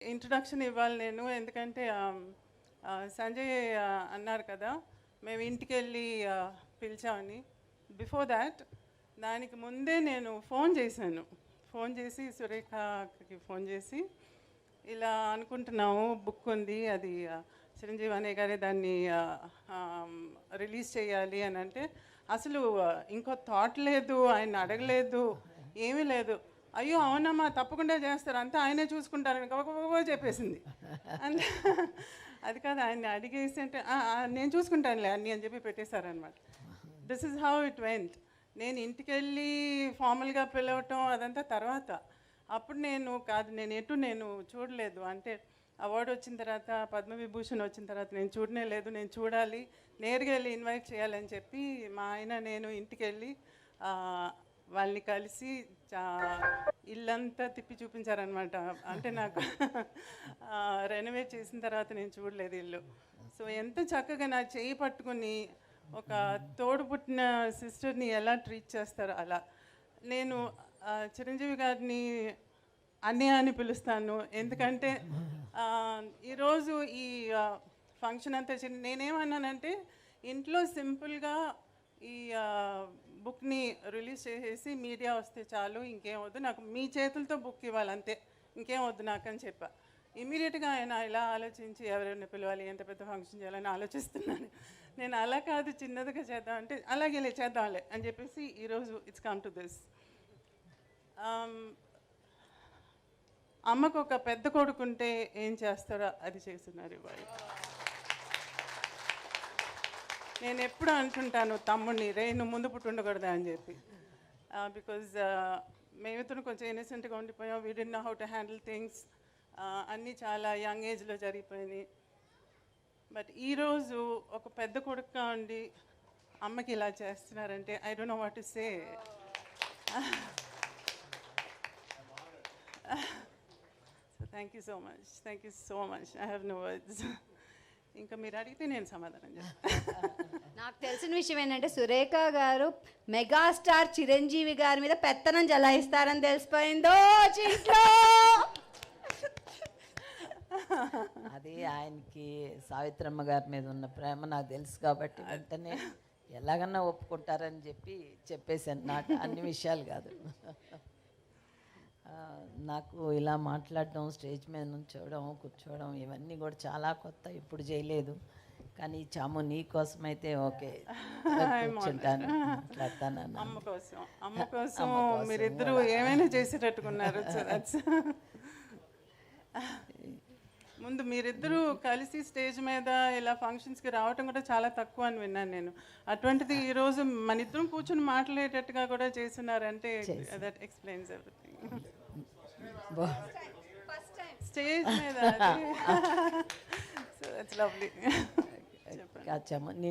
Introduction ఇవ్వాలి నేను, ఎందుకంటే సంజయ్ అన్నారు కదా మేము ఇంటికి వెళ్ళి పిలిచామని. బిఫోర్ దాట్, దానికి ముందే నేను ఫోన్ చేసి సురేఖకి ఫోన్ చేసి ఇలా అనుకుంటున్నాము, బుక్ ఉంది, అది చిరంజీవి అనే గారే దాన్ని రిలీజ్ చేయాలి అని అంటే, అసలు ఇంకో థాట్ లేదు, ఆయన అడగలేదు, ఏమీ లేదు. అయ్యో అవునమ్మా తప్పకుండా చేస్తారు, అంతా ఆయనే చూసుకుంటారని గబగబా చెప్పేసింది. అంటే అది కాదు, ఆయన్ని అడిగేసి అంటే నేను చూసుకుంటానులే అన్నీ అని చెప్పి పెట్టేశారనమాట. This is how it went. నేను ఇంటికి వెళ్ళి ఫార్మల్గా పిలవటం అదంతా తర్వాత. అప్పుడు నేను చూడలేదు. అంటే అవార్డు వచ్చిన తర్వాత, పద్మవిభూషణ్ వచ్చిన తర్వాత నేను చూడనే లేదు. నేను చూడాలి, నేరుగా వెళ్ళి ఇన్వైట్ చేయాలని చెప్పి మా ఆయన నేను ఇంటికి వెళ్ళి వాళ్ళని కలిసి ఇల్లంతా తిప్పి చూపించారనమాట. అంటే నాకు రెనోవేట్ చేసిన తర్వాత నేను చూడలేదు ఇల్లు. సో ఎంత చక్కగా నా చేయి పట్టుకుని ఒక తోడు పుట్టిన సిస్టర్ని ఎలా ట్రీట్ చేస్తారో అలా. నేను చిరంజీవి గారిని అన్నయ్య అని పిలుస్తాను, ఎందుకంటే ఈరోజు ఈ ఫంక్షన్ అంతా నేనేమన్నానంటే, ఇంట్లో సింపుల్గా ఈ బుక్ని రిలీజ్ చేసేసి మీడియా వస్తే చాలు, ఇంకేం వద్దు నాకు, మీ చేతులతో బుక్ ఇవ్వాలి అంతే, ఇంకేం వద్దు నాకు అని చెప్పా. ఇమీడియట్గా ఆయన ఇలా ఆలోచించి ఎవరైనా పిలవాలి, ఎంత పెద్ద ఫంక్షన్ చేయాలని ఆలోచిస్తున్నాను. నేను అలా కాదు, చిన్నదిగా చేద్దాం అంటే అలాగే చేద్దాంలే అని చెప్పేసి ఈరోజు ఇట్స్ కమ్ టు దిస్. అమ్మకు ఒక పెద్ద కొడుకుంటే ఏం చేస్తారో అది చేస్తున్నారు ఇవాళ. నేను ఎప్పుడు అనుకుంటాను తమ్ముడిని, నువ్వు ముందు పుట్టుండకూడదా అని చెప్పి. బికాజ్ మేమిద్దరు కొంచెం ఇన్నసెంట్గా ఉండిపోయాం. We did know how to handle things. అన్నీ చాలా యంగ్ ఏజ్లో జరిగిపోయినాయి. బట్ ఈరోజు ఒక పెద్ద కొడుకుగా ఉండి అమ్మకి ఇలా చేస్తున్నారంటే I don't know what to say. So thank you so much. I have no words. ఇంకా మీరు అడిగితే నేను సమాధానం చెప్తాను. నాకు తెలిసిన విషయం ఏంటంటే, సురేఖ గారు మెగాస్టార్ చిరంజీవి గారి మీద పెత్తనం జలాయిస్తారని తెలిసిపోయిందో ఇంట్లో. అది ఆయనకి సావిత్రమ్మ గారి మీద ఉన్న ప్రేమ నాకు తెలుసు కాబట్టి వెంటనే ఎలాగన్నా ఒప్పుకుంటారని చెప్పేసాను. నాకు అన్ని విషయాలు కాదు, నాకు ఇలా మాట్లాడడం, స్టేజ్ మీద నుంచోవడం, కూర్చోవడం ఇవన్నీ కూడా చాలా కొత్త, ఇప్పుడు చేయలేదు. కానీ చాము నీ కోసం అయితే ఓకే కూర్చుంటాను, మాట్లాడతాను. అమ్మ కోసం మీరిద్దరూ ఏమైనా చేసేటట్టుకున్నారు. ముందు మీరిద్దరూ కలిసి స్టేజ్ మీద ఇలా ఫంక్షన్స్కి రావటం కూడా చాలా తక్కువ అని విన్నాను నేను. అటువంటిది ఈరోజు మన ఇద్దరం కూర్చొని మాట్లాడేటట్టుగా కూడా చేస్తున్నారంటే దట్ ఎక్స్ప్లెయిన్స్ ఎవ్రీథింగ్. స్టేజ్ మీద సో దట్స్ లవ్లీ. చెప్పండి.